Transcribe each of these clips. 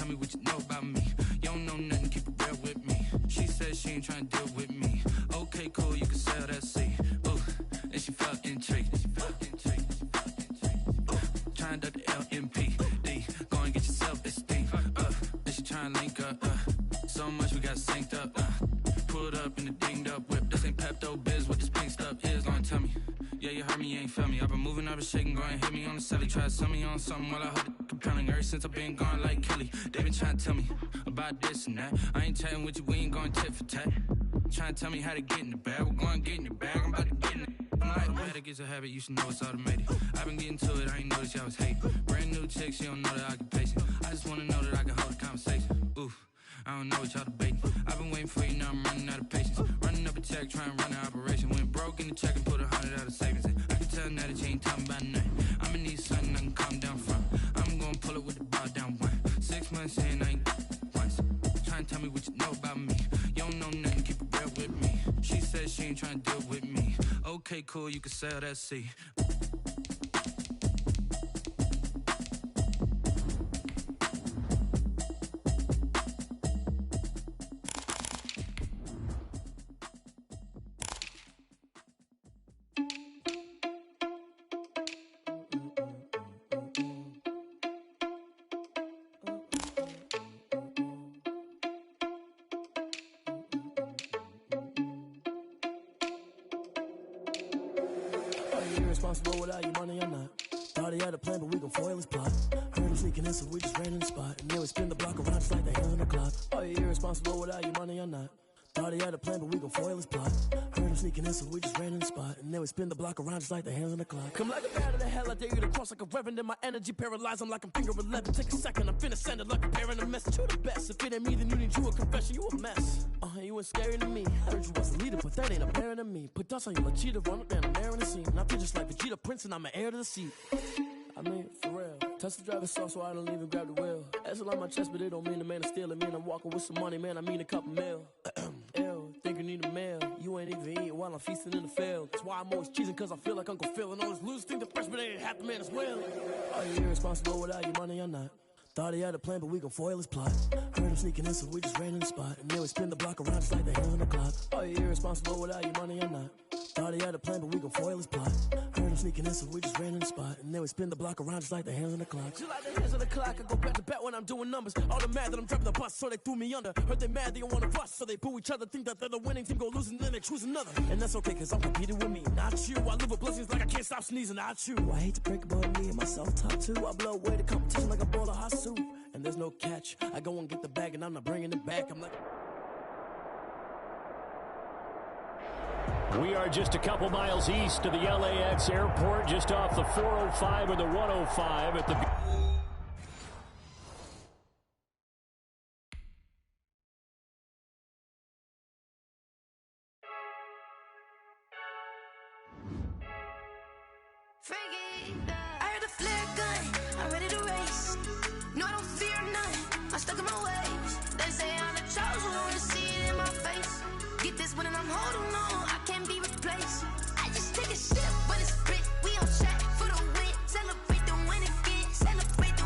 me what you know about me. You don't know nothing, keep it real with me. She said she ain't trying to deal with me. Okay, cool, you can sell that seed. Ooh, and she felt intrigued. Trying to duck the LMP. Go and get yourself esteem. And she trying to link up. So much we got synced up. Pulled up in the dinged up whip. This ain't Pepto Biz, what this pink stuff is. Long tell me. Yeah, you heard me, you ain't felt me. I've been moving, I've been shaking, go and hit me on the celly. Try to sell me on something while I hold it compelling. Ever since I've been gone like Kelly, they been trying to tell me about this and that. I ain't chatting with you, we ain't going tit for tat. Trying to tell me how to get in the bag. We're going to get in the bag, I'm about to get in it. I'm automatic, it's a habit, you should know it's automated. I've been getting to it, I ain't noticed y'all was hating. Brand new chick, she don't know the occupation. I just wanna know that I can hold a conversation. Oof, I don't know what y'all debating. I've been waiting for you, now I'm running out of patience. Running up a check, trying to run an operation. Went broke in the check and put 100 out of savings in. I can tell now that you ain't talking about nothing. I'ma need something I can calm down from. I'm gonna pull it with the bar down one. 6 months in, I ain't once. Trying to tell me what you know about me. You don't know nothing, keep it real with me. She said she ain't trying to deal with me. Okay, cool, you can sell that seed. Irresponsible without your money or not. Thought he had a plan, but we gon' foil his plot. Heard him sneaking in, so we just ran in the spot. And then we spin the block around just like the hands on the clock. Are you irresponsible without your money or not? Thought he had a plan, but we gon' foil his plot. Heard him sneaking in, so we just ran in the spot. And then we spin the block around just like the hands on the clock. Come like a bat of the hell, I dare you to cross like a reverend. And my energy paralyzed, I'm like I'm finger 11. Take a second, I'm finna send it like a parent a message. You the best, if it ain't me, then you need you a confession. You a mess, you ain't scary to me. Heard you was a leader, but that ain't apparent to me. Put dust on you like cheetah, run up and I'm there in the scene. And I feel just like Vegeta Prince and I'm an heir to the seat. I mean, for real. Touch the driver's sauce so I don't even grab the wheel. That's on my chest, but it don't mean the man is stealing. Man, I'm walking with some money, man, I mean a couple mil. Ew, think you need a meal. You ain't even eating while I'm feasting in the field. That's why I'm always cheesing, cause I feel like Uncle Phil. And all those losers think the freshman ain't half the man as well. Are you irresponsible without your money or not? Thought he had a plan, but we gon' foil his plot. Heard him sneaking in, so we just ran in the spot. And then we spin the block around just like the hands on the clock. Are you irresponsible without your money or not? Thought he had a plan, but we gon' foil his plot. Heard him sneaking in, so we just ran in the spot. And then we spin the block around just like the hands on the clock. Just like the hands on the clock, I go back to back when I'm doing numbers. All the mad that I'm driving the bus, so they threw me under. Heard they mad, they don't wanna bust, so they boo each other. Think that they're the winning team, go losing, then they choose another. And that's okay, cause I'm competing with me, not you. I live with blessings like I can't stop sneezing, not you. I hate to break about me and myself top two. I blow away the competition like a bowl of hot soup. And there's no catch, I go and get the bag and I'm not bringing it back. I'm like... We are just a couple miles east of the LAX airport, just off the 405 or the 105 at the... I heard a flare gun, I'm ready to race. No, I don't fear none, I'm stuck in my ways. They say I'm the chosen one, to see it in my face. Get this one and I'm holding on, I can't be replaced. I just take a sip when it's split, we on track for the win. Celebrate the win again, celebrate the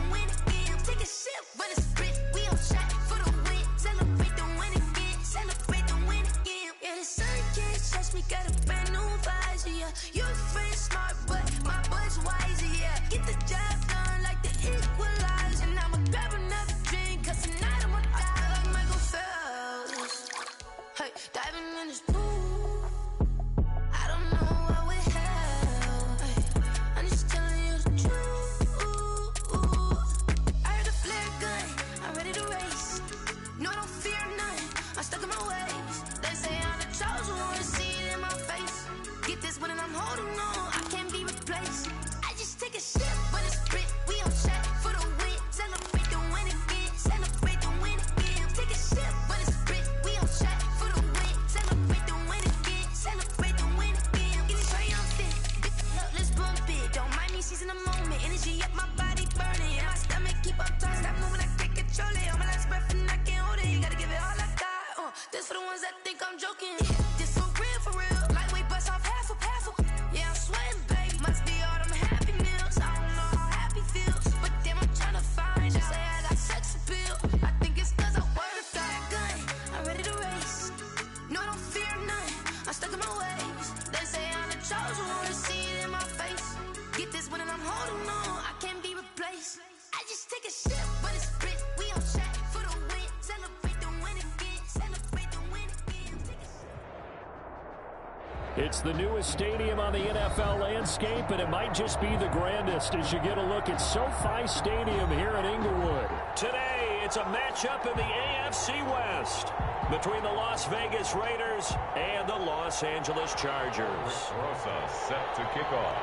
It's the newest stadium on the NFL landscape, and it might just be the grandest as you get a look at SoFi Stadium here in Inglewood. Today, it's a matchup in the AFC West between the Las Vegas Raiders and the Los Angeles Chargers. Rosa set to kick off.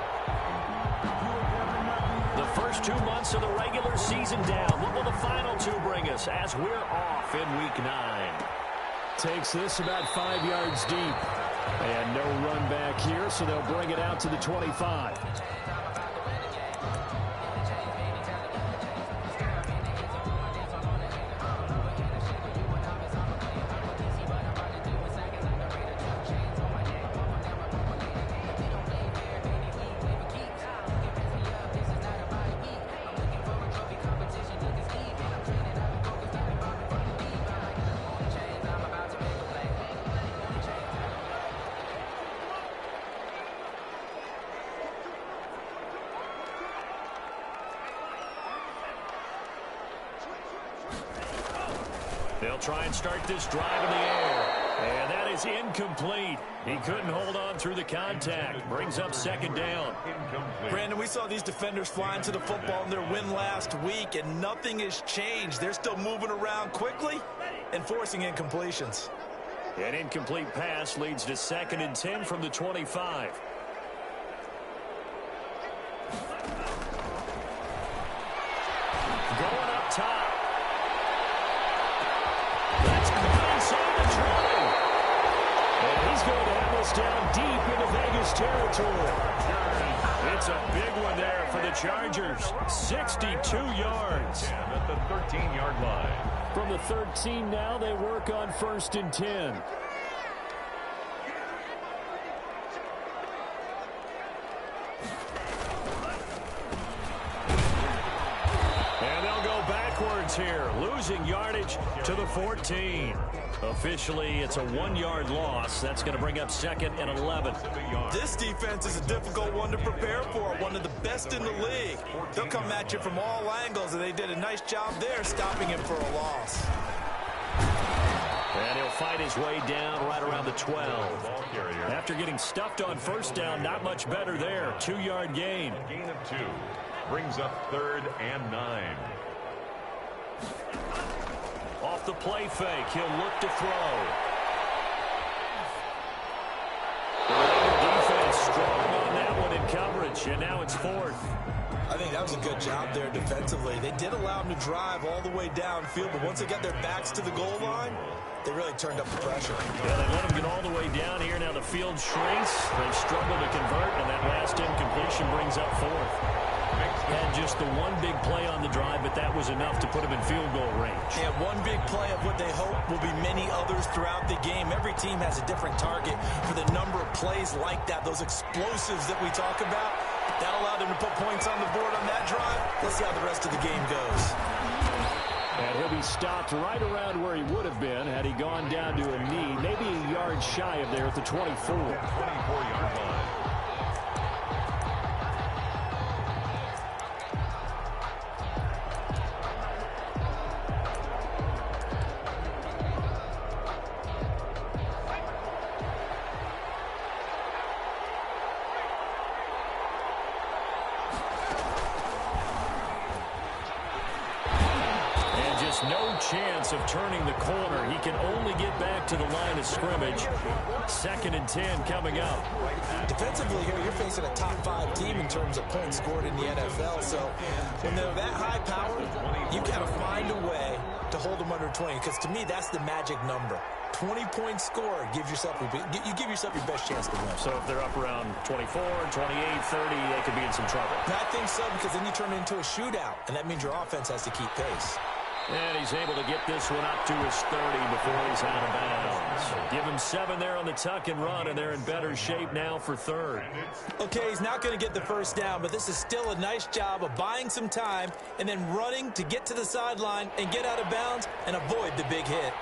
The first 2 months of the regular season down. What will the final two bring us as we're off in Week 9? Takes this about 5 yards deep. And no run back here, so they'll bring it out to the 25. They'll try and start this drive in the air. And that is incomplete. He couldn't hold on through the contact. Brings up second down. Brandon, we saw these defenders flying to the football in their win last week, and nothing has changed. They're still moving around quickly and forcing incompletions. An incomplete pass leads to 2nd and 10 from the 25. Going up top. That's caught inside the 20. And he's going to have us down deep into Vegas territory. It's a big one there for the Chargers. 62 yards. And at the 13-yard line. From the 13 now, they work on 1st and 10. And they'll go backwards here, losing yardage to the 14. Officially, it's a 1-yard loss. That's going to bring up 2nd and 11. This defense is a difficult one to prepare for, one of the best in the league. They'll come at you from all angles, and they did a nice job there stopping him for a loss. And he'll fight his way down right around the 12. After getting stuffed on 1st down, not much better there. 2-yard gain. Gain of 2 brings up 3rd and 9. Off the play fake, he'll look to throw. The Raider defense strong on that one in coverage, and now it's 4th. I think that was a good job there defensively. They did allow them to drive all the way downfield, but once they got their backs to the goal line, they really turned up the pressure. Yeah, they let them get all the way down here. Now the field shrinks. They've struggled to convert, and that last incompletion brings up 4th. Had just the one big play on the drive, but that was enough to put him in field goal range. Yeah, one big play of what they hope will be many others throughout the game. Every team has a different target for the number of plays like that, those explosives that we talk about. That allowed them to put points on the board on that drive. Let's see how the rest of the game goes. And he'll be stopped right around where he would have been had he gone down to a knee, maybe a yard shy of there at the 24. 24-yard line. No chance of turning the corner. He can only get back to the line of scrimmage. 2nd and 10 coming up. Defensively here, you're facing a top 5 team in terms of points scored in the NFL. So when they're that high power, you got to find a way to hold them under 20. Because to me, that's the magic number. 20-point score. You give yourself your best chance to win. So if they're up around 24, 28, 30, they could be in some trouble. I think so, because then you turn it into a shootout, and that means your offense has to keep pace. And he's able to get this one up to his 30 before he's out of bounds. Give him 7 there on the tuck and run, and they're in better shape now for 3rd. Okay, he's not going to get the first down, but this is still a nice job of buying some time and then running to get to the sideline and get out of bounds and avoid the big hit.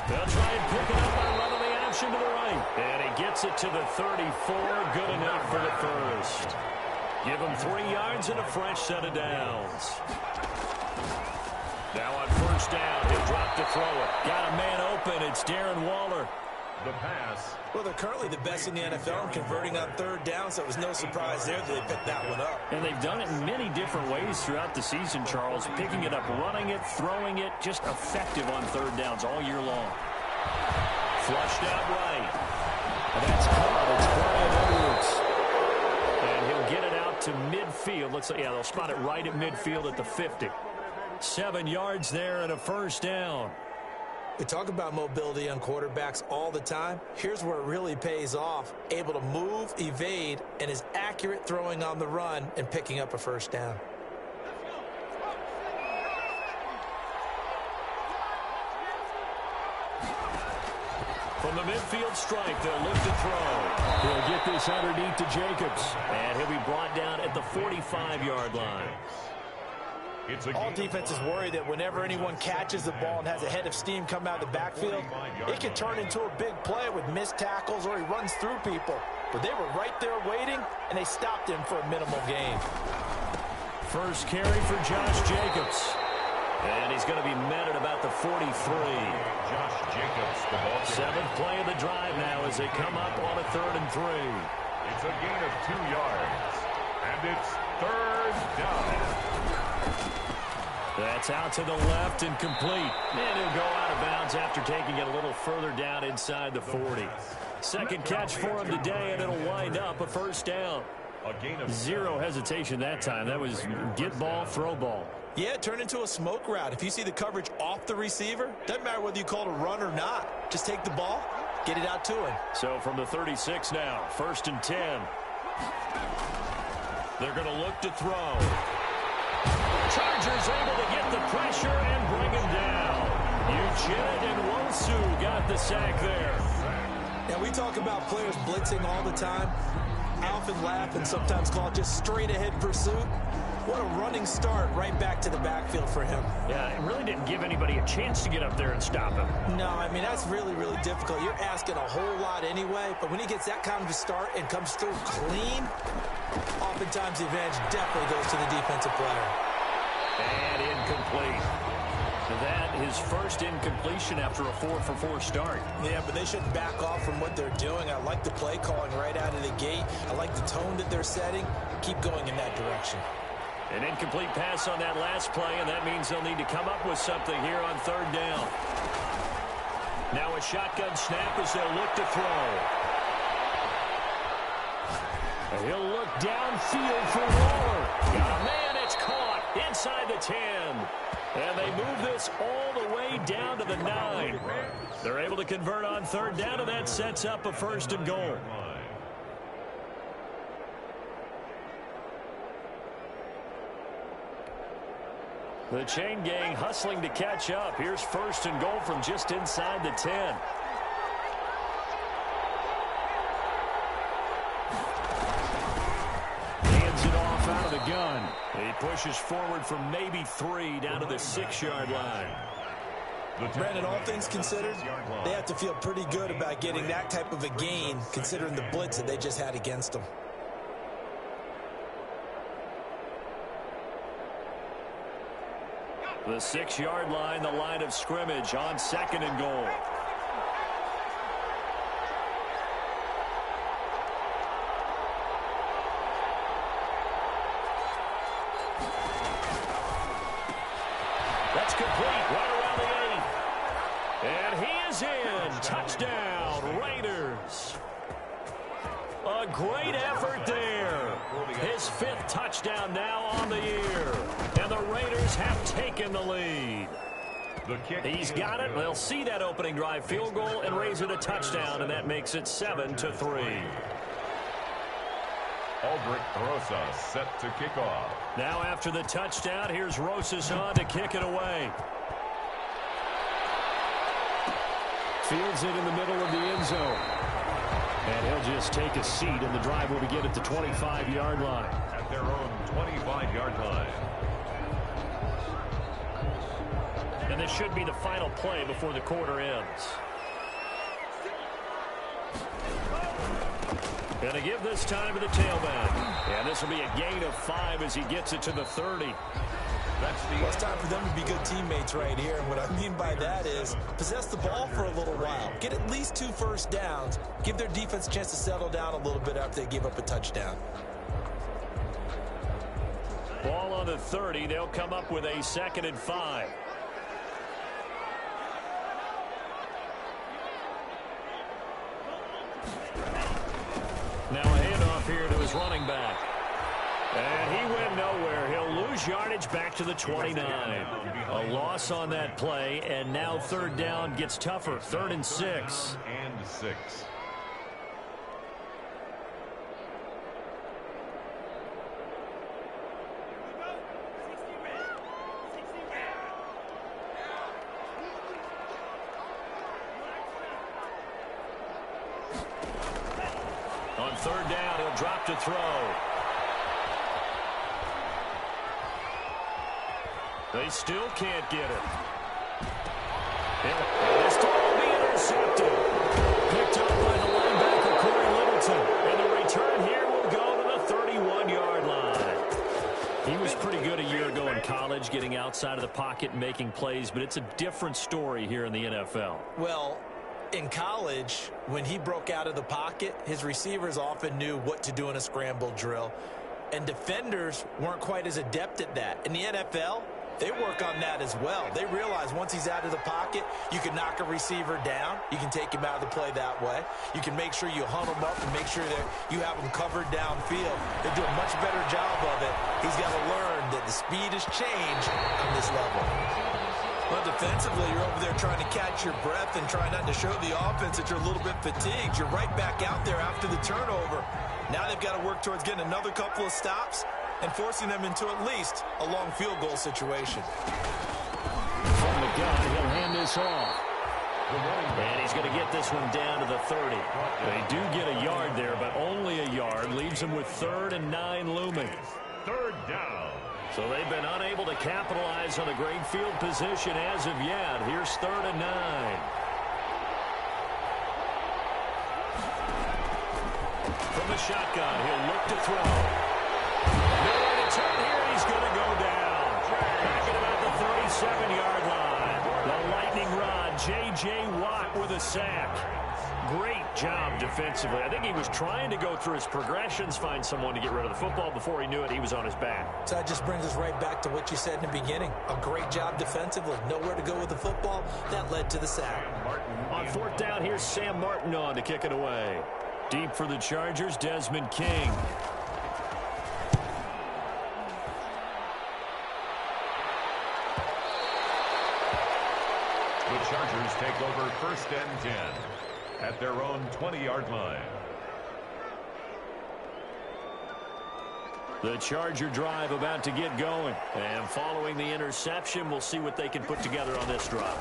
They'll try and pick it up by running the option to the right. And he gets it to the 34. Good enough for the first. Give him 3 yards and a fresh set of downs. Now on first down, he'll drop to throw it. Got a man open. It's Darren Waller. The pass. Well, they're currently the best in the NFL in converting on third down, so it was no surprise there that they picked that one up. And they've done it in many different ways throughout the season, Charles. Picking it up, running it, throwing it, just effective on third downs all year long. Flushed out right. And that's caught. It's Brian Edwards. And he'll get it out to midfield. Looks like, yeah, they'll spot it right at midfield at the 50. 7 yards there and a first down. We talk about mobility on quarterbacks all the time. Here's where it really pays off. Able to move, evade, and is accurate throwing on the run and picking up a first down. From the midfield strike, they'll look to throw. He'll get this underneath to Jacobs. And he'll be brought down at the 45-yard line. All defenses worry that whenever anyone catches the ball and has a head of steam come out of the backfield, it can turn into a big play with missed tackles or he runs through people. But they were right there waiting, and they stopped him for a minimal gain. First carry for Josh Jacobs. And he's going to be met at about the 43. Josh Jacobs, the ball. 7th play of the drive now as they come up on a 3rd and 3. It's a gain of 2 yards. And it's 3rd down. That's out to the left and complete. And he'll go out of bounds after taking it a little further down inside the 40. Second catch for him today, and it'll wind up a first down. Zero hesitation that time. That was get ball, throw ball. Yeah, it turned into a smoke route. If you see the coverage off the receiver, doesn't matter whether you call it a run or not. Just take the ball, get it out to him. So from the 36 now, 1st and 10. They're going to look to throw. Chargers able to get the pressure and bring him down. Uchenna and Nwosu got the sack there. Now, we talk about players blitzing all the time. I often laugh and sometimes call it just straight-ahead pursuit. What a running start right back to the backfield for him. Yeah, it really didn't give anybody a chance to get up there and stop him. No, I mean, that's really, really difficult. You're asking a whole lot anyway, but when he gets that kind of a start and comes through clean, oftentimes the advantage definitely goes to the defensive player. And incomplete. That his first incompletion after a 4-for-4 start. Yeah, but they shouldn't back off from what they're doing. I like the play calling right out of the gate. I like the tone that they're setting. Keep going in that direction. An incomplete pass on that last play, and that means they'll need to come up with something here on 3rd down. Now a shotgun snap as they'll look to throw. And he'll look downfield for Waller. Got a man, it's caught inside the 10. And they move this all the way down to the 9. They're able to convert on 3rd down, and that sets up a 1st and goal. The chain gang hustling to catch up. Here's 1st and goal from just inside the 10. Hands it off out of the gun. He pushes forward from maybe 3 down to the 6-yard line. Brandon, all things considered, they have to feel pretty good about getting that type of a gain, considering the blitz that they just had against them. The 6-yard line, the line of scrimmage on 2nd and goal. That's complete, right around the 8. And he is in. Touchdown, Raiders. A great effort there. His 5th touchdown now on the year. And the Raiders have taken the lead. He's got it. They'll see that opening drive field goal and raise it a touchdown, and that makes it 7-3. Aldrich Rosas set to kick off. Now after the touchdown, here's Rosas on to kick it away. Fields it in the middle of the end zone. And he'll just take a seat, and the drive will begin at the 25-yard line. At their own 25-yard line. And this should be the final play before the quarter ends. Going to give this time to the tailback. And this will be a gain of 5 as he gets it to the 30. Well, it's time for them to be good teammates right here. And what I mean by that is possess the ball for a little while. Get at least 2 first downs. Give their defense a chance to settle down a little bit after they give up a touchdown. Ball on the 30. They'll come up with a 2nd and 5. Now a handoff here to his running back. And he went nowhere. He'll lose yardage back to the 29. A loss on that play, and now 3rd down gets tougher. 3rd and 6. And 6. On 3rd down, he'll drop to throw. They still can't get it. This time will be intercepted. Picked up by the linebacker, Corey Littleton. And the return here will go to the 31-yard line. He was pretty good a year ago in college, getting outside of the pocket and making plays, but it's a different story here in the NFL. Well, in college, when he broke out of the pocket, his receivers often knew what to do in a scramble drill, and defenders weren't quite as adept at that. In the NFL, they work on that as well. They realize once he's out of the pocket, you can knock a receiver down. You can take him out of the play that way. You can make sure you hunt him up and make sure that you have him covered downfield. They do a much better job of it. He's got to learn that the speed has changed on this level. Well, defensively, you're over there trying to catch your breath and try not to show the offense that you're a little bit fatigued. You're right back out there after the turnover. Now they've got to work towards getting another couple of stops and forcing them into at least a long field goal situation. From the gun, he'll hand this off. And he's going to get this one down to the 30. They do get a yard there, but only a yard. Leaves them with 3rd and 9 looming. 3rd down. So they've been unable to capitalize on a great field position as of yet. Here's 3rd and 9. From the shotgun, he'll look to throw. Nowhere to turn here, he's going to go down. Back at about the 37-yard line. The lightning rod, J.J. Watt with a sack. Great job defensively. I think he was trying to go through his progressions, find someone to get rid of the football. Before he knew it, he was on his back. So that just brings us right back to what you said in the beginning. A great job defensively. Nowhere to go with the football. That led to the sack. On 4th down, here's Sam Martin on to kick it away. Deep for the Chargers, Desmond King. The Chargers take over 1st and 10 at their own 20-yard line. The Charger drive about to get going. And following the interception, we'll see what they can put together on this drive.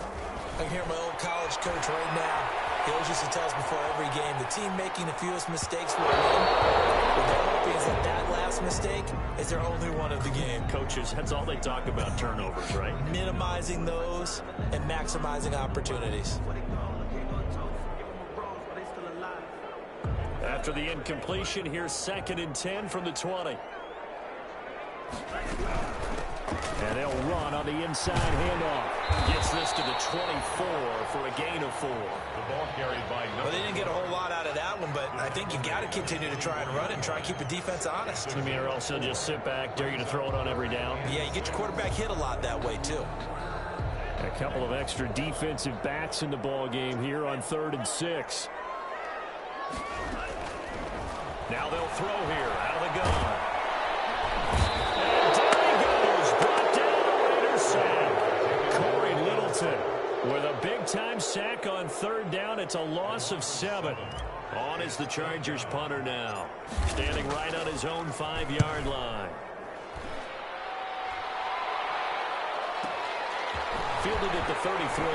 I can hear my old college coach right now. He always used to tell us before every game, the team making the fewest mistakes will win. What they're hoping is that that last mistake is their only one of the game. Coaches, that's all they talk about, turnovers, right? Minimizing those and maximizing opportunities. After the incompletion, here's 2nd and 10 from the 20. And they'll run on the inside handoff. Gets this to the 24 for a gain of 4. The ball carried by Well, they didn't get a whole lot out of that one, but I think you got to continue to try and run and try and keep the defense honest. You mean, or else they'll just sit back, dare you to throw it on every down? Yeah, you get your quarterback hit a lot that way, too. A couple of extra defensive backs in the ball game here on 3rd and 6. Now they'll throw here out of the gun. And down he goes. Brought down a Raider sack. Corey Littleton with a big-time sack on 3rd down. It's a loss of 7. On is the Chargers punter now. Standing right on his own 5-yard line. Fielded at the 33.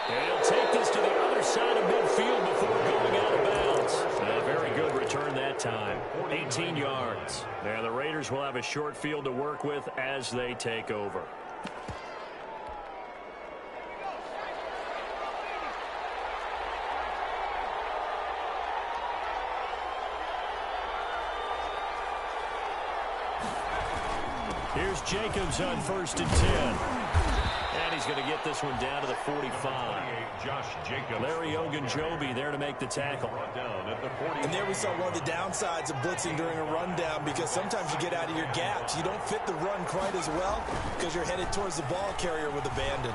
And he'll take this to the other side of midfield before going out of bounds. A very good return that time. 18 yards. Now the Raiders will have a short field to work with as they take over. Here's Jacobs on 1st and 10. And he's going to get this one down to the 45. Josh Jacobs. Larry Ogunjobi there to make the tackle. And there we saw one of the downsides of blitzing during a rundown, because sometimes you get out of your gaps. You don't fit the run quite as well because you're headed towards the ball carrier with abandon.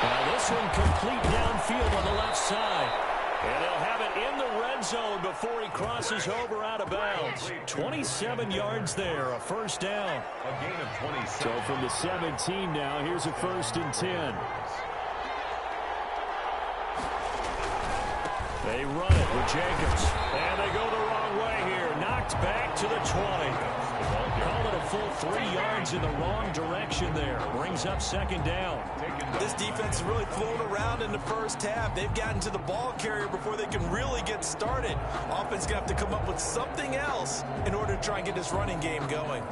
Now this one complete downfield on the left side. And they'll have it in the red zone before he crosses over out of bounds. 27 yards there, a first down. A gain of 27. So from the 17 now, here's a 1st and 10. They run it with Jacobs. And they go the wrong way here. Knocked back to the 20. Called it a full 3 yards in the wrong direction there. Brings up 2nd down. This defense is really flown around in the first half. They've gotten to the ball carrier before they can really get started. Offense going to have to come up with something else in order to try and get this running game going.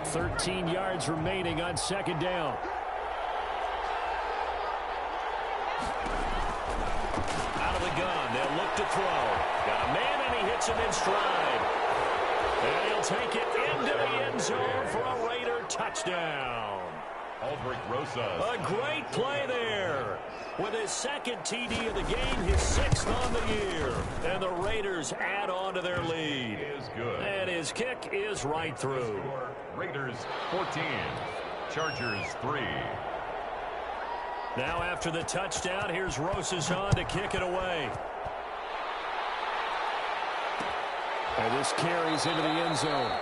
$13 yards remaining on 2nd down. Out of the gun, they'll look to throw. Got a man, and he hits him in stride. And he'll take it into the end zone for a Raider touchdown. Aldrich Rosas. A great play there. With his 2nd TD of the game, his 6th on the year. And the Raiders add on to their lead. Is good. And his kick is right through. Raiders 14. Chargers 3. Now after the touchdown, here's Rosas on to kick it away. And this carries into the end zone.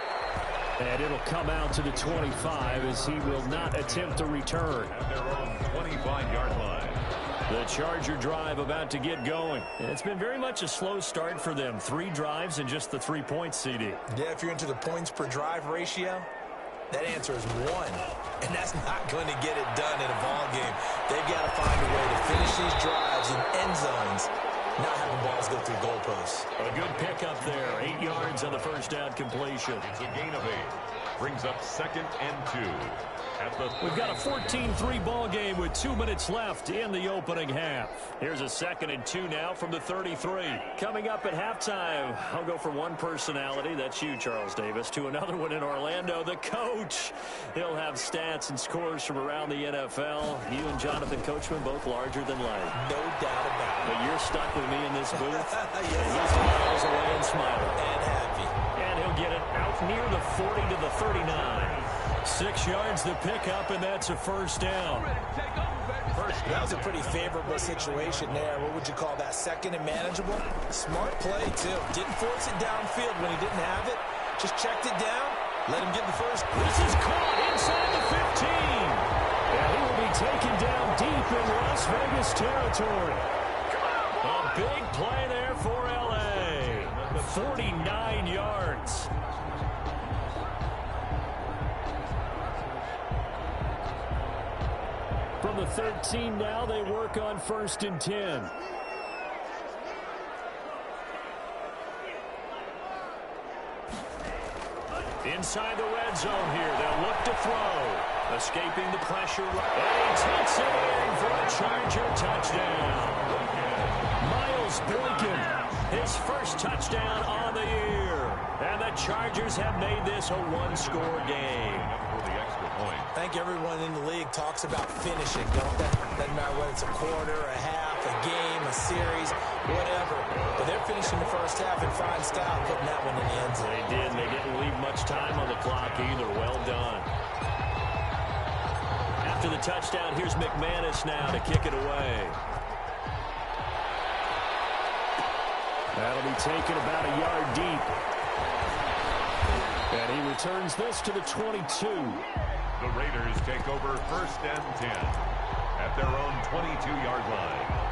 And it'll come out to the 25 as he will not attempt to return. At their own 25-yard line. The Charger drive about to get going. It's been very much a slow start for them. 3 drives and just the 3 points, CD. Yeah, if you're into the points per drive ratio, that answer is 1. And that's not going to get it done in a ball game. They've got to find a way to finish these drives in end zones, not having balls go through goalposts. A good pickup there. 8 yards on the first down completion. It's a gain of 8. Brings up 2nd and 2. We've got a 14-3 ball game with 2 minutes left in the opening half. Here's a 2nd and 2 now from the 33. Coming up at halftime, I'll go from one personality, that's you, Charles Davis, to another one in Orlando, the coach. He'll have stats and scores from around the NFL. You and Jonathan Coachman both larger than life. No doubt about it. But you're stuck with me in this booth. Yes, and he's miles away and smiling. And happy. And he'll get it out near the 40 to the 39. 6 yards to pick up, and that's a first down. That was a pretty favorable situation there. What would you call that? 2nd and manageable? Smart play, too. Didn't force it downfield when he didn't have it. Just checked it down. Let him get the first. This is caught inside the 15. And he will be taken down deep in Las Vegas territory. A big play there for L.A. 49 yards. From the 13 now, they work on 1st and 10. Inside the red zone here, they'll look to throw. Escaping the pressure. And he takes it in for a Charger touchdown. Miles Boykin, his first touchdown on the year. And the Chargers have made this a one-score game. I think everyone in the league talks about finishing, don't they? Doesn't matter whether it's a quarter, a half, a game, a series, whatever. But they're finishing the first half in fine style, putting that one in the end zone. They did, and they didn't leave much time on the clock either. Well done. After the touchdown, here's McManus now to kick it away. That'll be taken about a yard deep. And he returns this to the 22. The Raiders take over 1st and 10 at their own 22-yard line.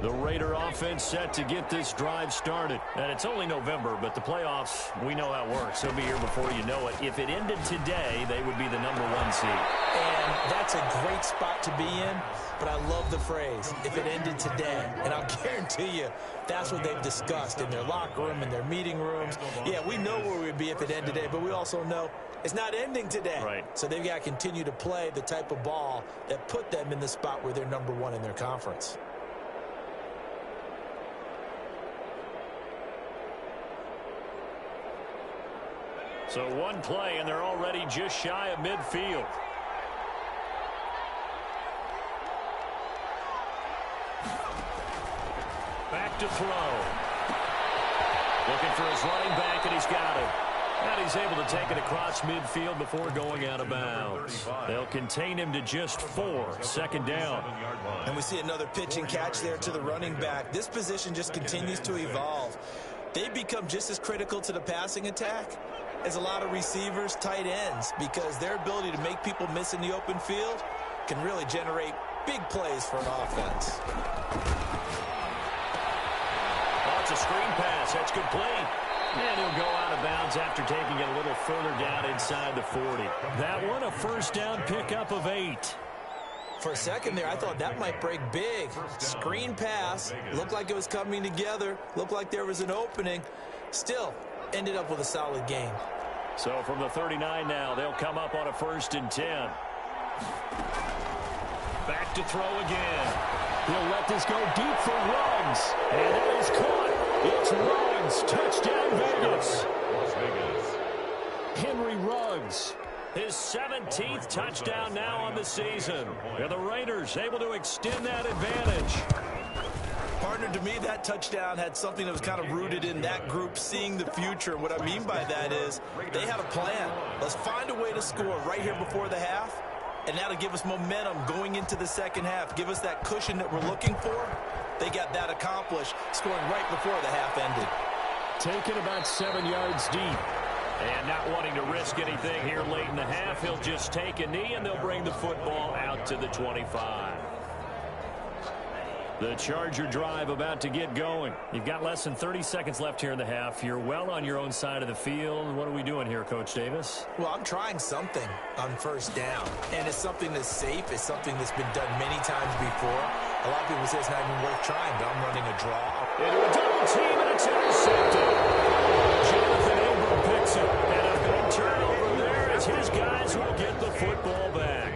The Raider offense set to get this drive started. And it's only November, but the playoffs, we know how it works. They'll be here before you know it. If it ended today, they would be the #1 seed. And that's a great spot to be in, but I love the phrase, if it ended today. And I'll guarantee you, that's what they've discussed in their locker room, in their meeting rooms. Yeah, we know where we'd be if it ended today, but we also know it's not ending today. Right. So they've got to continue to play the type of ball that put them in the spot where they're #1 in their conference. So one play, and they're already just shy of midfield. Back to throw. Looking for his running back, and he's got it. And he's able to take it across midfield before going out of bounds. They'll contain him to just 4, second down. And we see another pitch and catch there to the running back. This position just continues to evolve. They become just as critical to the passing attack as a lot of receivers, tight ends, because their ability to make people miss in the open field can really generate big plays for an offense. Oh, it's a screen pass. That's complete. And he'll go out of bounds after taking it a little further down inside the 40. That one, a first down pickup of 8. For a second there, I thought that might break big. Screen pass. Looked like it was coming together. Looked like there was an opening. Still, ended up with a solid game. So from the 39 now, they'll come up on a 1st and 10. Back to throw again. He'll let this go deep for Ruggs. And that is caught. It's Ruggs. Touchdown, Vegas. Las Vegas. Henry Ruggs. His 17th touchdown now on the season. And the Raiders able to extend that advantage. Partner, to me, that touchdown had something that was kind of rooted in that group seeing the future. What I mean by that is they had a plan. Let's find a way to score right here before the half, and that'll give us momentum going into the second half. Give us that cushion that we're looking for. They got that accomplished, scoring right before the half ended. Taken about 7 yards deep. And not wanting to risk anything here late in the half, he'll just take a knee, and they'll bring the football out to the 25. The Charger drive about to get going. You've got less than 30 seconds left here in the half. You're well on your own side of the field. What are we doing here, Coach Davis? Well, I'm trying something on first down, and it's something that's safe. It's something that's been done many times before. A lot of people say it's not even worth trying, but I'm running a draw. Into a double team, and it's intercepted. Jonathan Abram picks it, and a big turnover there as his guys will get the football back.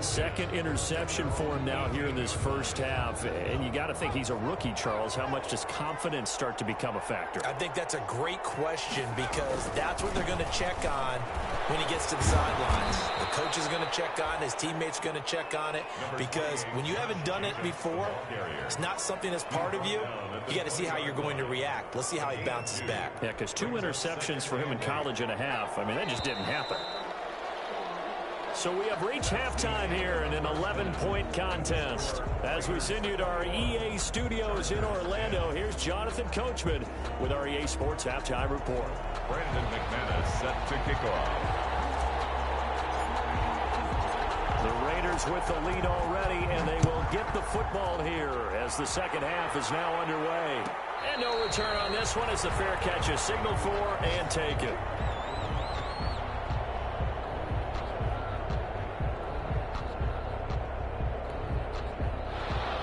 Second interception for him now here in this first half. And you got to think he's a rookie, Charles. How much does confidence start to become a factor? I think that's a great question because that's what they're going to check on when he gets to the sidelines. The coach is going to check on it. His teammates are going to check on it because when you haven't done it before, it's not something that's part of you. You got to see how you're going to react. Let's see how he bounces back. Yeah, because 2 interceptions for him in college and a half. I mean, that just didn't happen. So we have reached halftime here in an 11-point contest. As we send you to our EA studios in Orlando, here's Jonathan Coachman with our EA Sports Halftime Report. Brandon McManus set to kick off. The Raiders with the lead already, and they will get the football here as the second half is now underway. And no return on this one as the fair catch is signaled for and taken.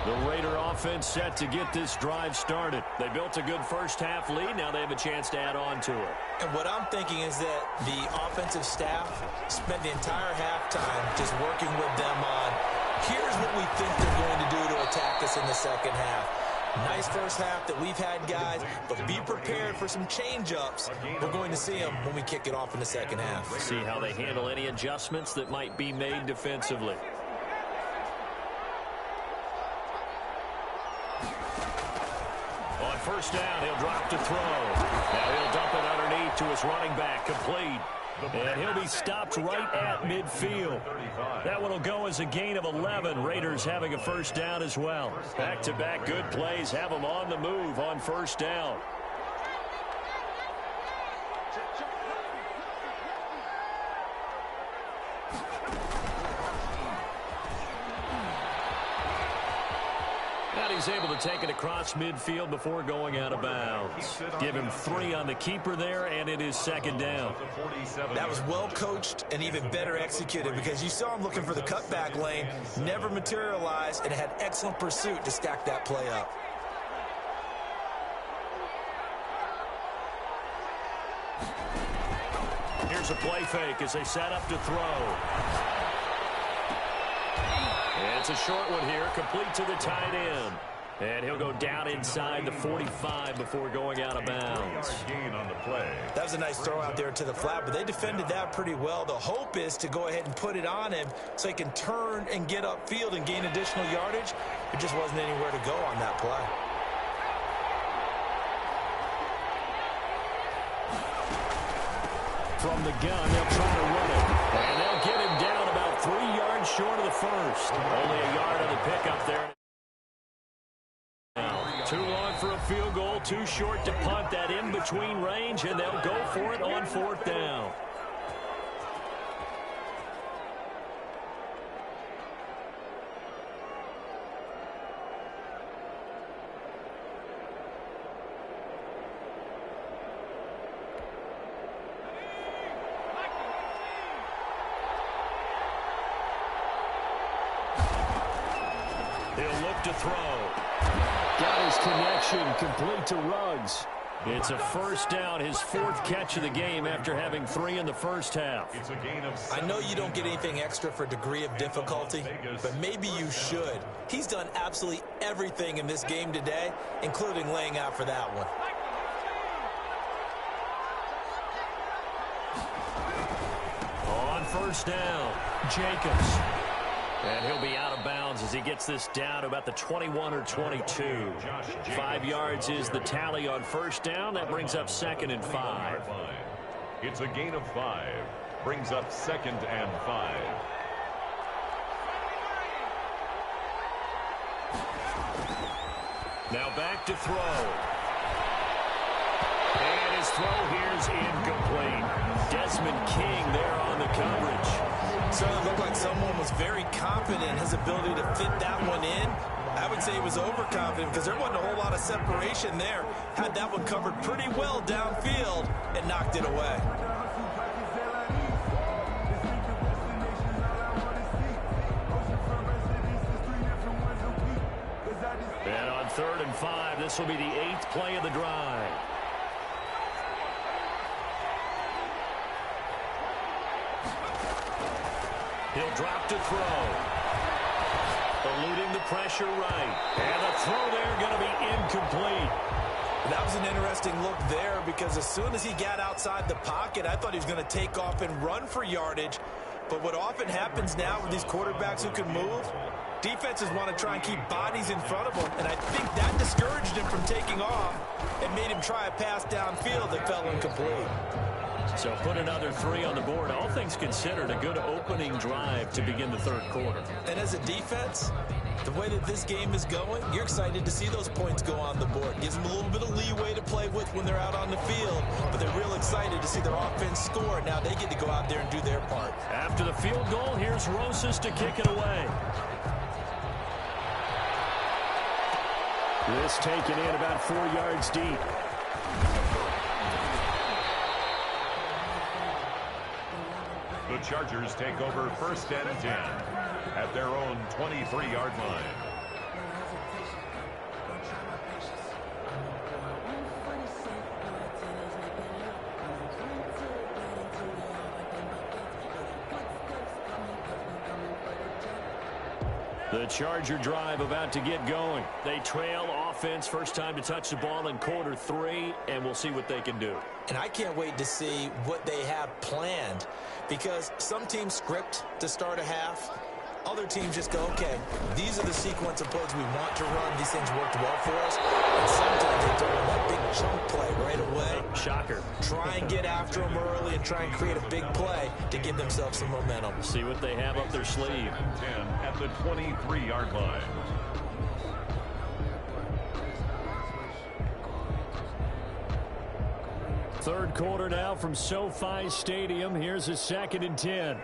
The Raider offense set to get this drive started. They built a good first half lead. Now they have a chance to add on to it. And what I'm thinking is that the offensive staff spent the entire halftime just working with them on, here's what we think they're going to do to attack us in the second half. Nice first half that we've had, guys, but be prepared for some change-ups. We're going to see them when we kick it off in the second half. See how they handle any adjustments that might be made defensively. On first down, he'll drop to throw. Now he'll dump it underneath to his running back, complete. And he'll be stopped right at midfield. That one will go as a gain of 11. Raiders having a first down as well. Back-to-back good plays have them on the move on first down. he's able to take it across midfield before going out of bounds. Give him 3 on the keeper there, and it is second down. That was well coached and even better executed because you saw him looking for the cutback lane, never materialized, and had excellent pursuit to stack that play up. Here's a play fake as they set up to throw. It's a short one here, complete to the tight end. And he'll go down inside the 45 before going out of bounds. That was a nice throw out there to the flat, but they defended that pretty well. The hope is to go ahead and put it on him so he can turn and get upfield and gain additional yardage. There just wasn't anywhere to go on that play. From the gun, they'll try to run it. And they'll get him down about 3 yards short of the first. Only a yard on the pickup there. Too long for a field goal, too short to punt. That in-between range, and they'll go for it on 4th down. He'll look to throw. Got his connection complete to Ruggs. It's a first down, his 4th catch of the game after having 3 in the first half. It's a gain of 7. I know you don't get anything extra for degree of difficulty, but maybe you should. He's done absolutely everything in this game today, including laying out for that one. On first down, Jacobs. And he'll be out of bounds as he gets this down to about the 21 or 22. 5 yards is the tally on first down. That brings up 2nd and 5. It's a gain of 5. Brings up 2nd and 5. Now back to throw. And his throw here's incomplete. Desmond King there on the coverage. Certainly looked like someone was very confident in his ability to fit that one in. I would say he was overconfident because there wasn't a whole lot of separation there. Had that one covered pretty well downfield and knocked it away. And on 3rd and 5, this will be the 8th play of the drive. He'll drop to throw. Eluding the pressure right. And the throw there going to be incomplete. That was an interesting look there because as soon as he got outside the pocket, I thought he was going to take off and run for yardage. But what often happens now with these quarterbacks who can move, defenses want to try and keep bodies in front of them. And I think that discouraged him from taking off and made him try a pass downfield that fell incomplete. So put another 3 on the board. All things considered, a good opening drive to begin the 3rd quarter. And as a defense, the way that this game is going, you're excited to see those points go on the board. Gives them a little bit of leeway to play with when they're out on the field, but they're real excited to see their offense score. Now they get to go out there and do their part. After the field goal, here's Rosas to kick it away. This taken in about 4 yards deep. The Chargers take over 1st and 10 at their own 23-yard line. The Charger drive about to get going. They trail offense, first time to touch the ball in quarter 3, and we'll see what they can do. And I can't wait to see what they have planned because some teams script to start a half. Other teams just go, okay, these are the sequence of plays we want to run. These things worked well for us. And sometimes they throw in that big chunk play right away. Shocker. Try and get after them early and try and create a big play to give themselves some momentum. See what they have up their sleeve. 10 at the 23-yard line. Third quarter now from SoFi Stadium. Here's a 2nd and 10.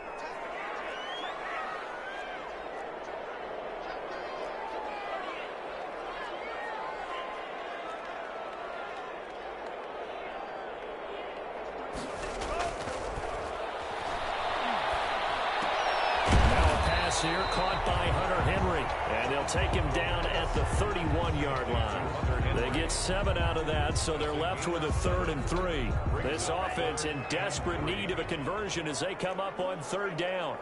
pass here caught by Hunter Henry. And they'll take him down at the 31-yard line. They get 7 out of that, so they're left with a 3rd and 3. This offense in desperate need of a conversion as they come up on 3rd down.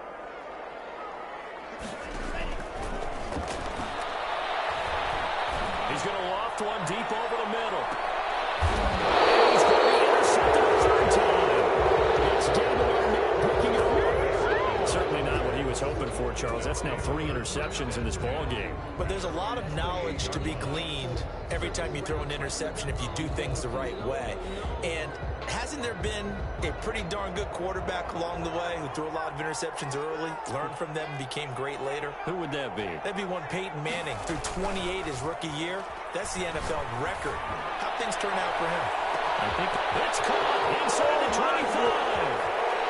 He's going to loft one deep over the middle. He's going to intercept it a 3rd time. It's David Arnett picking it up. Certainly not what he was hoping for, Charles. That's now 3 interceptions in this ball game. But there's a lot of knowledge to be gleaned every time you throw an interception if you do things the right way. And hasn't there been a pretty darn good quarterback along the way who threw a lot of interceptions early, learned from them, and became great later? Who would that be? That'd be one Peyton Manning. Threw 28 his rookie year. That's the NFL record. How'd things turn out for him? I think that's caught inside the 25.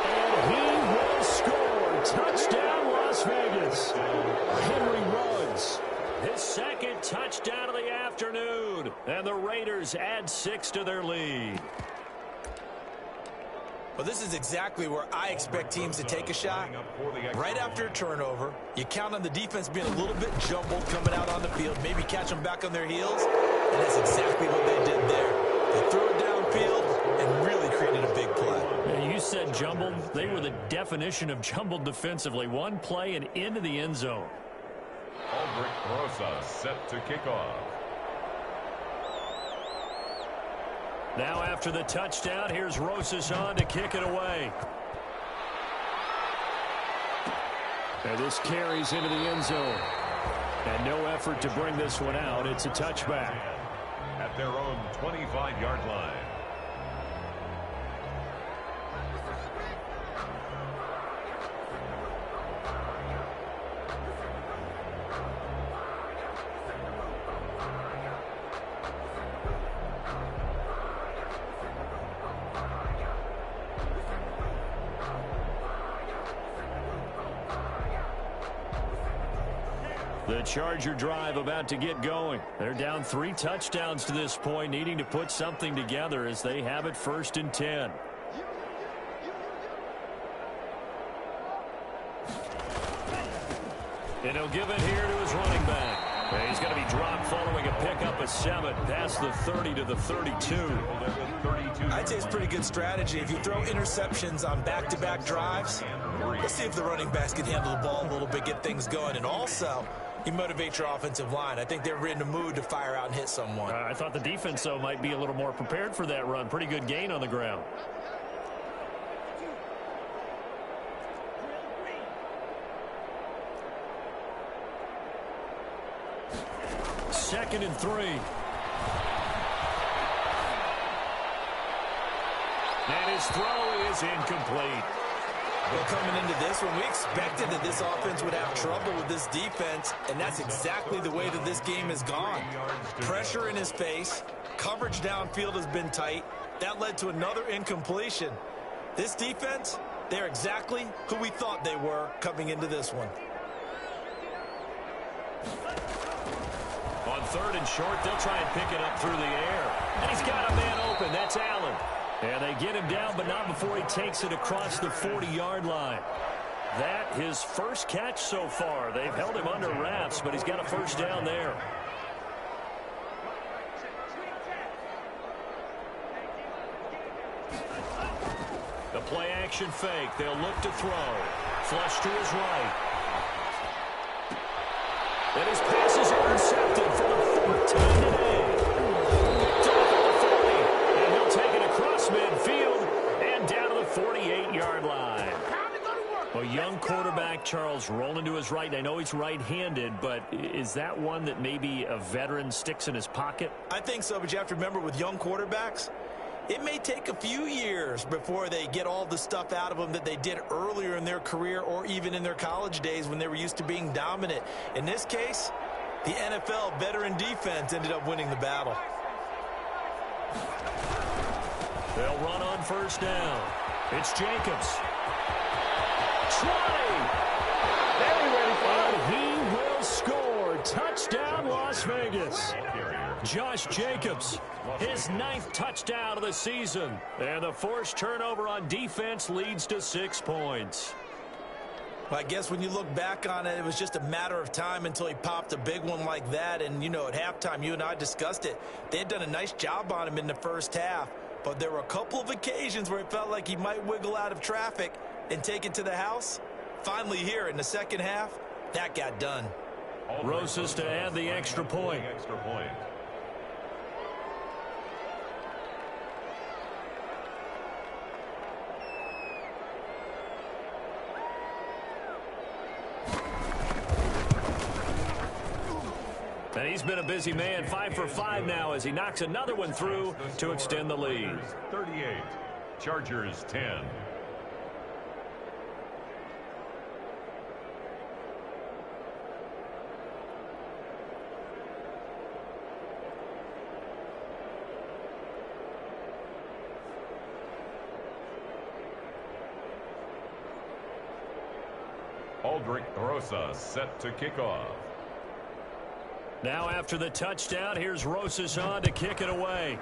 And he will score. Touchdown, Las Vegas. Henry Ruggs. His 2nd touchdown of the afternoon. And the Raiders add 6 to their lead. Well, this is exactly where I expect teams to take a shot. Right after a turnover, you count on the defense being a little bit jumbled coming out on the field, maybe catch them back on their heels, and that's exactly what they did there. They threw it downfield and really created a big play. Yeah, you said jumbled. They were the definition of jumbled defensively. One play and into the end zone. Albert Rosa set to kick off. Now after the touchdown, here's Rosas on to kick it away. And this carries into the end zone. And no effort to bring this one out. It's a touchback. At their own 25-yard line. The Charger drive about to get going. They're down 3 touchdowns to this point, needing to put something together as they have it 1st and 10. And he'll give it here to his running back. And he's going to be dropped following a pickup of 7 past the 30 to the 32. I'd say it's pretty good strategy. If you throw interceptions on back-to-back drives, let's see if the running backs can handle the ball a little bit, get things going. And also, you motivate your offensive line. I think they're in the mood to fire out and hit someone. I thought the defense, though, might be a little more prepared for that run. Pretty good gain on the ground. Second and 3. And his throw is incomplete. Well, coming into this one, we expected that this offense would have trouble with this defense, and that's exactly the way that this game has gone. Pressure in his face, coverage downfield has been tight. That led to another incompletion. This defense, they're exactly who we thought they were coming into this one. On 3rd and short, they'll try and pick it up through the air. And he's got a man open. That's Allen. And they get him down, but not before he takes it across the 40-yard line. That his first catch so far. They've held him under wraps, but he's got a 1st down there. The play-action fake. They'll look to throw. Flush to his right. And his pass is intercepted for the 4th time today. And he'll take it across midfield and down to the 48-yard line. A young quarterback, Charles, rolling to his right. I know he's right-handed, but is that one that maybe a veteran sticks in his pocket? I think so, but you have to remember with young quarterbacks, it may take a few years before they get all the stuff out of them that they did earlier in their career or even in their college days when they were used to being dominant. In this case, the NFL veteran defense ended up winning the battle. They'll run on 1st down. It's Jacobs. 20. And he will score. Touchdown, Las Vegas. Josh Jacobs, his 9th touchdown of the season. And the forced turnover on defense leads to 6 points. Well, I guess when you look back on it, it was just a matter of time until he popped a big one like that. And, you know, at halftime, you and I discussed it. They had done a nice job on him in the first half. But there were a couple of occasions where it felt like he might wiggle out of traffic and take it to the house. Finally here in the second half, that got done. Rosas to add the extra point. And he's been a busy man, 5 for 5 now as he knocks another one through to extend the lead. 38, Chargers 10. Aldrich Rosas set to kick off. Now after the touchdown, here's Rosas on to kick it away.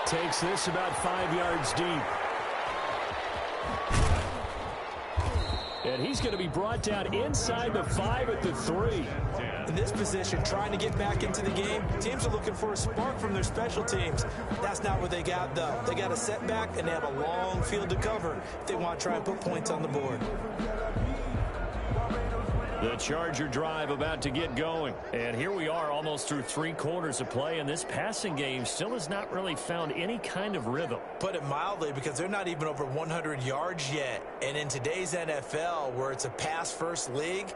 Takes this about 5 yards deep. And he's going to be brought down inside the 5 at the 3. In this position, trying to get back into the game, teams are looking for a spark from their special teams. That's not what they got, though. They got a setback, and they have a long field to cover if they want to try and put points on the board. The Charger drive about to get going. And here we are almost through 3 quarters of play, and this passing game still has not really found any kind of rhythm. Put it mildly, because they're not even over 100 yards yet. And in today's NFL, where it's a pass-first league,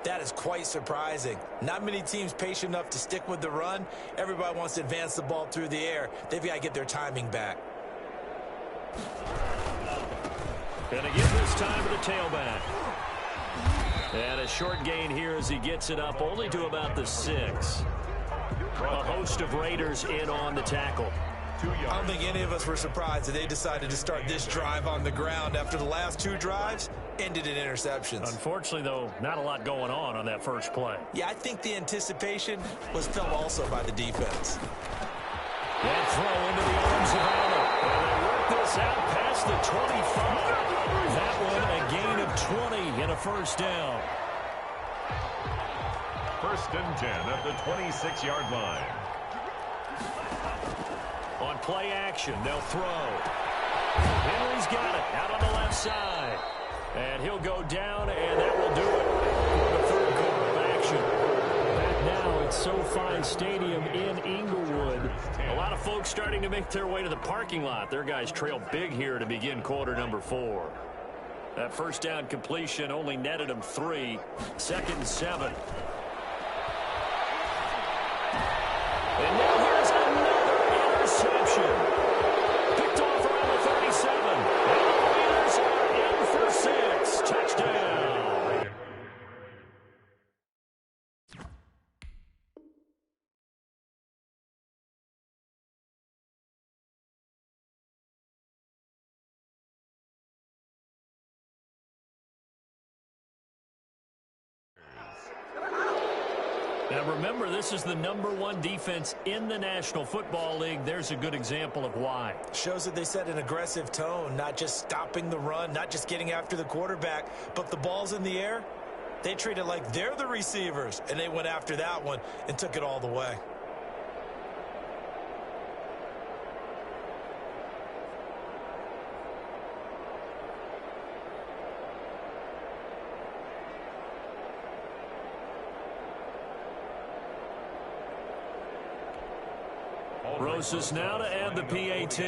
that is quite surprising. Not many teams patient enough to stick with the run. Everybody wants to advance the ball through the air. They've got to get their timing back. Gonna give this time to the tailback. And a short gain here as he gets it up only to about the 6. A host of Raiders in on the tackle. I don't think any of us were surprised that they decided to start this drive on the ground after the last 2 drives ended in interceptions. Unfortunately, though, not a lot going on that first play. Yeah, I think the anticipation was felt also by the defense. That throw into the arms of Allen. And they work this out past the 25. That one a gain of 20 and a first down. 1st and 10 at the 26-yard line. On play action, they'll throw. Henry's got it out on the left side. And he'll go down, and that will do it for the 3rd quarter of action. Back now at SoFi Stadium in Inglewood. A lot of folks starting to make their way to the parking lot. Their guys trail big here to begin quarter number 4. That first down completion only netted them 3. 2nd and 7. And now here's another interception. Picked off around the 37. And the Raiders are in for 6. Touchdown. Now remember, this is the #1 defense in the National Football League. There's a good example of why. Shows that they set an aggressive tone, not just stopping the run, not just getting after the quarterback, but the ball's in the air. They treat it like they're the receivers, and they went after that one and took it all the way. Rosas now to add the PAT.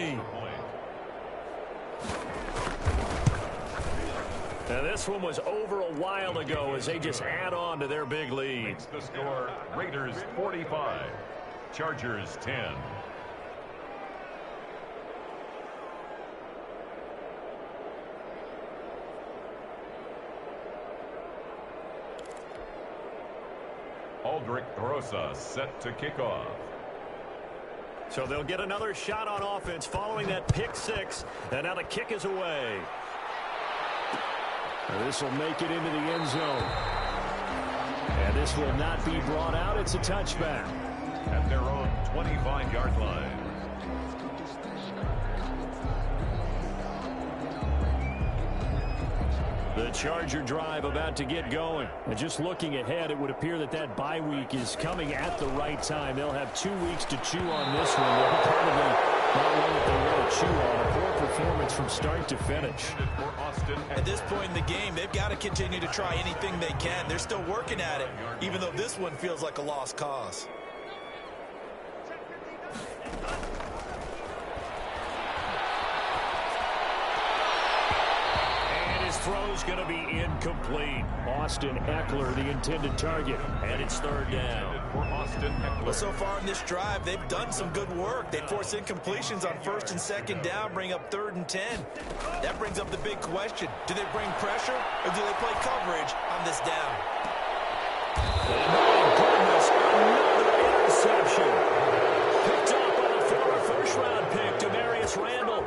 Now this one was over a while ago as they just add on to their big lead. Makes the score Raiders 45, Chargers 10. Aldrich Rosas set to kick off. So they'll get another shot on offense following that pick 6. And now the kick is away. This will make it into the end zone. And this will not be brought out. It's a touchback. At their own 25-yard line. The Charger drive about to get going. And just looking ahead, it would appear that that bye week is coming at the right time. They'll have 2 weeks to chew on this one. They'll probably not one that they want to chew on. A poor performance from start to finish. At this point in the game, they've got to continue to try anything they can. They're still working at it, even though this one feels like a lost cause. Throw's going to be incomplete. Austin Eckler, the intended target, and it's third down. Well, so far in this drive, they've done some good work. They force incompletions on first and second down, bring up 3rd and 10. That brings up the big question. Do they bring pressure, or do they play coverage on this down? Oh, my goodness, another interception. Picked up by the former first-round pick, Demarius Randall.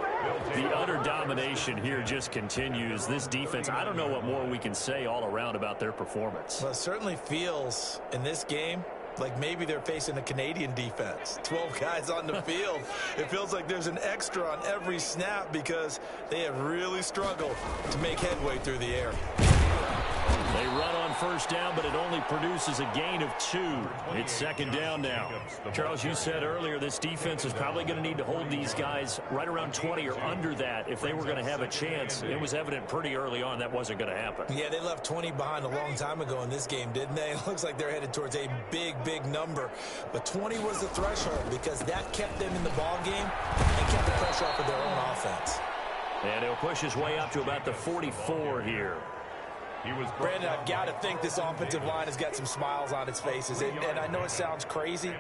The utter domination here just continues. This defense, I don't know what more we can say all around about their performance. Well, it certainly feels in this game like maybe they're facing a Canadian defense. 12 guys on the field. It feels like there's an extra on every snap because they have really struggled to make headway through the air. They run on first down, but it only produces a gain of 2. It's second down now. Charles, you said earlier this defense is probably going to need to hold these guys right around 20 or under that if they were going to have a chance. It was evident pretty early on that wasn't going to happen. Yeah, they left 20 behind a long time ago in this game, didn't they? It looks like they're headed towards a big number. But 20 was the threshold because that kept them in the ball game and kept the pressure off of their own offense. And he'll push his way up to about the 44 here. Brandon, I've got to think this offensive line has got some smiles on its faces. And I know it sounds crazy,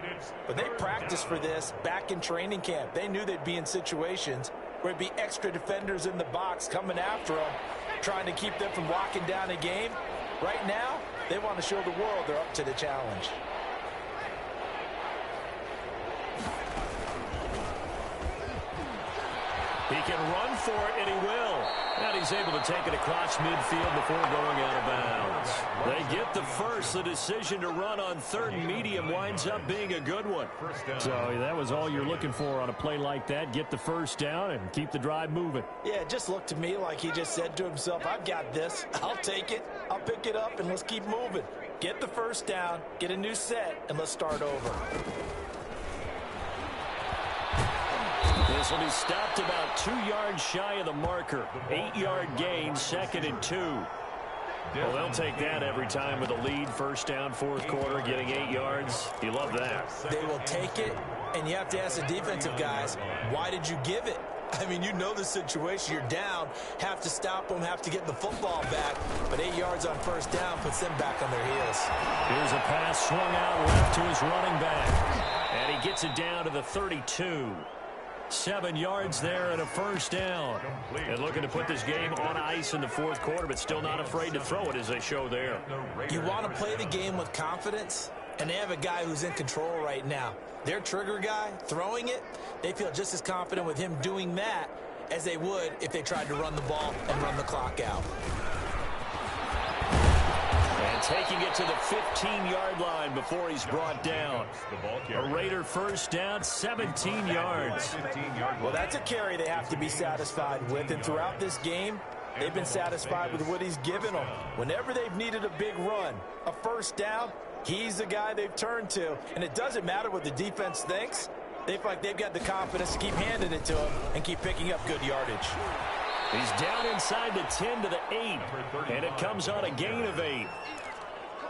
but they practiced for this back in training camp. They knew they'd be in situations where there'd be extra defenders in the box coming after them, trying to keep them from locking down a game. Right now, they want to show the world they're up to the challenge. He can run for it, and he will. And he's able to take it across midfield before going out of bounds. They get the first. The decision to run on 3rd and medium winds up being a good one. So that was all you're looking for on a play like that. Get the first down and keep the drive moving. Yeah, it just looked to me like he just said to himself, I've got this. I'll take it. I'll pick it up, and let's keep moving. Get the first down, get a new set, and let's start over. This will be stopped about 2 yards shy of the marker. 8-yard gain, 2nd and 2. Well, they'll take that every time with a lead. First down, 4th quarter, getting 8 yards. You love that. They will take it, and you have to ask the defensive guys, why did you give it? I mean, you know the situation. You're down, have to stop them, have to get the football back. But 8 yards on first down puts them back on their heels. Here's a pass swung out left to his running back. And he gets it down to the 32. 7 yards there and a first down. And looking to put this game on ice in the 4th quarter, but still not afraid to throw it as they show there. You want to play the game with confidence, and they have a guy who's in control right now. Their trigger guy, throwing it, they feel just as confident with him doing that as they would if they tried to run the ball and run the clock out. And taking it to the 15-yard line before he's brought down. A Raider first down, 17 yards. Well, that's a carry they have to be satisfied with. And throughout this game, they've been satisfied with what he's given them. Whenever they've needed a big run, a first down, he's the guy they've turned to. And it doesn't matter what the defense thinks. They feel like they've got the confidence to keep handing it to him and keep picking up good yardage. He's down inside the 10 to the 8, and it comes on a gain of 8.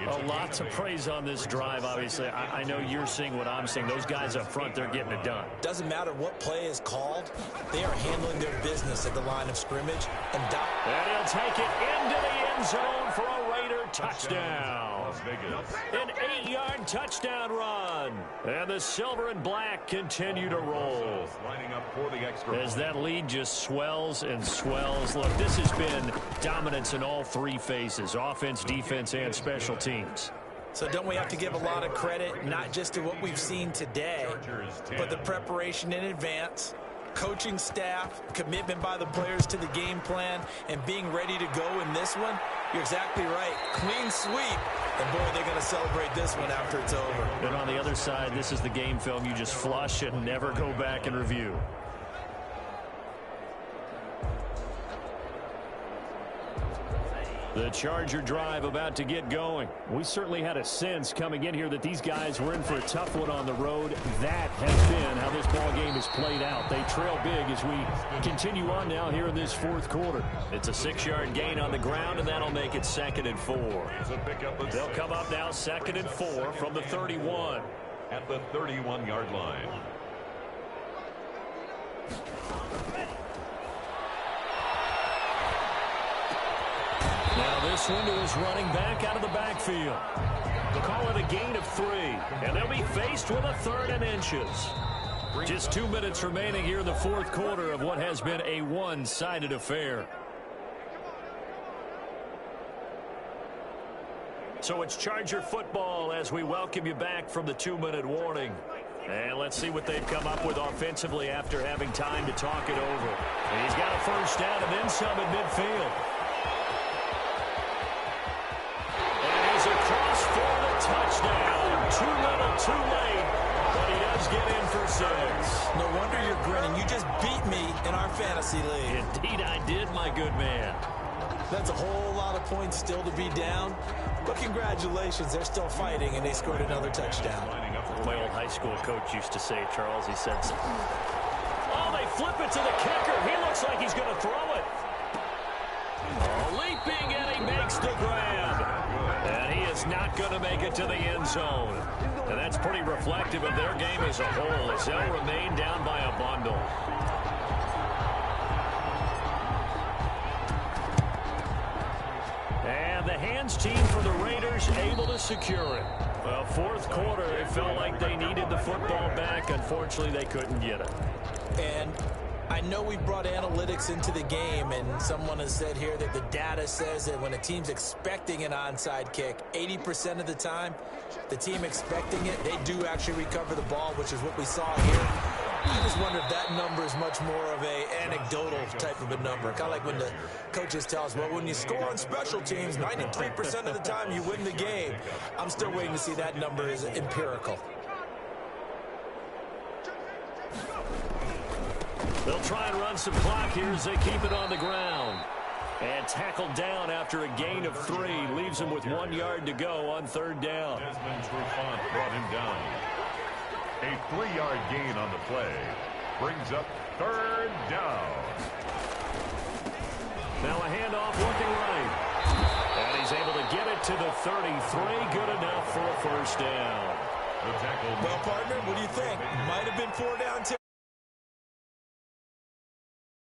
A lot to praise on this drive, obviously. I know you're seeing what I'm seeing. Those guys up front, they're getting it done. Doesn't matter what play is called. They are handling their business at the line of scrimmage. And he'll take it into the end zone for a Raider touchdown. An 8-yard touchdown run. And the silver and black continue to roll. As that lead just swells and swells. Look, this has been dominance in all 3 phases. Offense, defense, and special teams. So don't we have to give a lot of credit, not just to what we've seen today, but the preparation in advance, coaching staff, commitment by the players to the game plan, and being ready to go in this one? You're exactly right. Clean sweep. And, boy, they're going to celebrate this one after it's over. And on the other side, this is the game film you just flush and never go back and review. The Charger drive about to get going. We certainly had a sense coming in here that these guys were in for a tough one on the road. That has been how this ball game is played out. They trail big as we continue on now here in this fourth quarter. It's a 6-yard gain on the ground, and that'll make it 2nd and 4. They'll come up now 2nd and 4 from the 31. At the 31-yard line. Now this one is running back out of the backfield. They'll call it a gain of 3, and they'll be faced with a 3rd and inches. Just 2 minutes remaining here in the fourth quarter of what has been a one-sided affair. So it's Charger football as we welcome you back from the 2-minute warning. And let's see what they've come up with offensively after having time to talk it over. And he's got a first down and then some at midfield. Across for the touchdown. Too little, too late, but he does get in for 6. No wonder you're grinning. You just beat me in our fantasy league. Indeed I did, my good man. That's a whole lot of points still to be down, but congratulations, they're still fighting, and they scored another touchdown. My old high school coach used to say, Charles, he said, oh, they flip it to the kicker. He looks like he's going to throw it. Leaping, and he makes the grab. And he is not going to make it to the end zone. And that's pretty reflective of their game as a whole, as they'll remain down by a bundle. And the hands team for the Raiders able to secure it. Well, fourth quarter, it felt like they needed the football back. Unfortunately, they couldn't get it. And I know we brought analytics into the game, and someone has said here that the data says that when a team's expecting an onside kick, 80% of the time, the team expecting it, they do actually recover the ball, which is what we saw here. I just wonder if that number is much more of a anecdotal type of a number. Kind of like when the coaches tell us, well, when you score on special teams, 93% of the time you win the game. I'm still waiting to see that number is empirical. They'll try and run some clock here as they keep it on the ground. And tackled down after a gain of 3. Leaves him with 1 yard to go on 3rd down. Desmond Trufant brought him down. A 3-yard gain on the play. Brings up 3rd down. Now a handoff looking right. And he's able to get it to the 33. Good enough for a first down. The tackle. Well, partner, what do you think? Might have been 4 down.